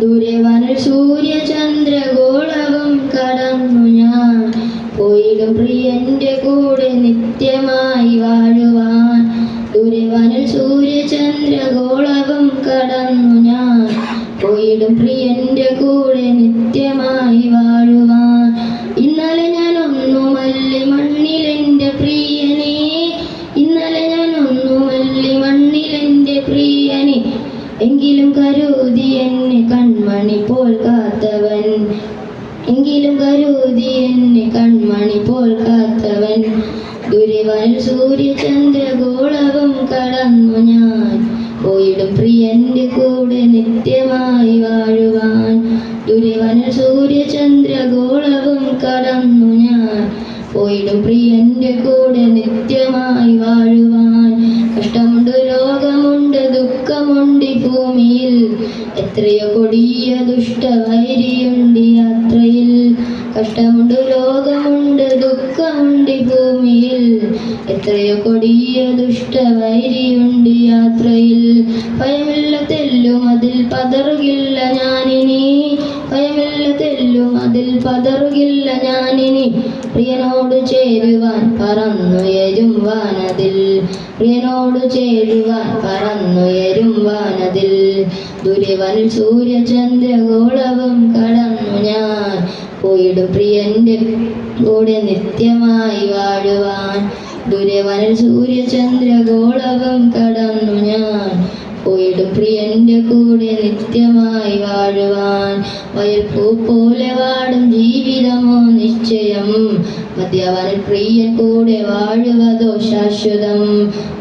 ദൂരവനിൽ സൂര്യചന്ദ്രഗോളവും കടന്നു ഞാൻ പോയിടും പ്രിയന്റെ കൂടെ നിത്യമായി വാഴുവാൻ. ദൂരവനിൽ സൂര്യചന്ദ്രഗോളവും കടന്നു ഞാൻ പോയിടും പ്രിയന്റെ കൂടെ നിത്യമായി വാഴുവാൻ. ഇന്നലെ ഞാൻ ഒന്നുമല്ലി മണ്ണിലെന്റെ പ്രിയനെ, ഇന്നലെ ഞാൻ ഒന്നുമല്ലി മണ്ണിലെന്റെ പ്രിയനെ, എങ്കിലും കരുതി എന്നെ കൺമണി പോൽ കാത്തവൻ, എങ്കിലും കരുതി എന്നെ കൺമണി പോൽ കാത്തവൻ. ദൂരവനിൽ സൂര്യചന്ദ്രഗോളവും കടന്നു ഞാൻ പോയിടും പ്രിയന്റെ കൂടെ നിത്യമായി വാഴുവാൻ. ദൂരവനിൽ സൂര്യചന്ദ്രഗോളവും കടന്നു ഞാൻ പോയിടും പ്രിയന്റെ കൂടെ നിത്യമായി വാഴുവാൻ. കഷ്ടമുണ്ട്, രോഗമുണ്ട്, ദുഃഖമുണ്ട് ഭൂമിയിൽ, എത്രയോ കൊടിയ ദുഷ്ടവൈരിയുണ്ട് യാത്രയിൽ. കഷ്ടമുണ്ട്, രോഗമുണ്ട്, ദുഃഖമുണ്ട് ഭൂമിയിൽ, എത്രയോ കൊടിയ ദുഷ്ടവൈരിയുണ്ട് യാത്രയിൽ. ഭയമില്ല തെല്ലും അതിൽ പതറുകില്ല ഞാനിനി, ഭയമില്ല തെല്ലും അതിൽ പതറുകില്ല ഞാനിനി. പ്രിയനോട് ചേരുവാൻ പറന്നുയരും വാനതിൽ, പ്രിയനോട് ചേരുവാൻ പറന്നുയരും വാനതിൽ. ദൂരവനിൽ സൂര്യചന്ദ്രഗോളവും കടന്നു ഞാൻ പോയിടും പ്രിയന്റെ കൂടെ നിത്യമായി വാഴുവാൻ. ദൂരവനിൽ സൂര്യചന്ദ്രഗോളവും കടന്നു ഞാൻ പോയിടും പ്രിയന്റെ കൂടെ നിത്യമായി വാഴുവാൻ. വയൽപ്പൂ പോലെ വാടും ജീവിതമോ നിശ്ചയം, മധ്യവനിൽ പ്രിയൻ കൂടെ വാഴുവതോ ശാശ്വതം.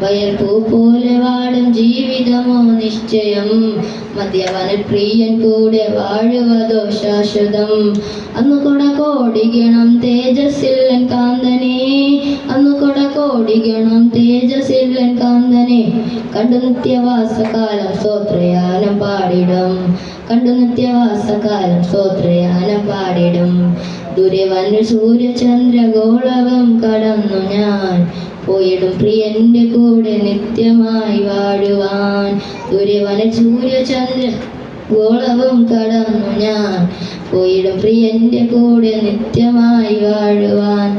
വയൽപ്പൂ പോലെ വാടും ജീവിതമോ നിശ്ചയം, മധ്യവനിൽ പ്രിയൻ കൂടെ വാഴുവതോ ശാശ്വതം. അന്നു കൊട കോടിഗണം തേജസ്സില്ലൻ കാന്തനെ, അന്നു കൊട കോടിഗണം തേജസ്സില്ലൻ കാന്തനെ, കണ്ടു നിത്യവാസകാലം സ്തോത്രയാനം പാടിടും, കണ്ടു നിത്യവാസകാലം സ്തോത്രയാനം പാടിടും. ദൂരവനിൽ സൂര്യചന്ദ്രഗോളവും കടന്നു ഞാൻ പോയിടും പ്രിയന്റെ കൂടെ നിത്യമായി വാഴുവാൻ. ദൂരവനിൽ സൂര്യചന്ദ്രഗോളവും കടന്നു ഞാൻ പോയിടും പ്രിയന്റെ കൂടെ നിത്യമായി വാഴുവാൻ.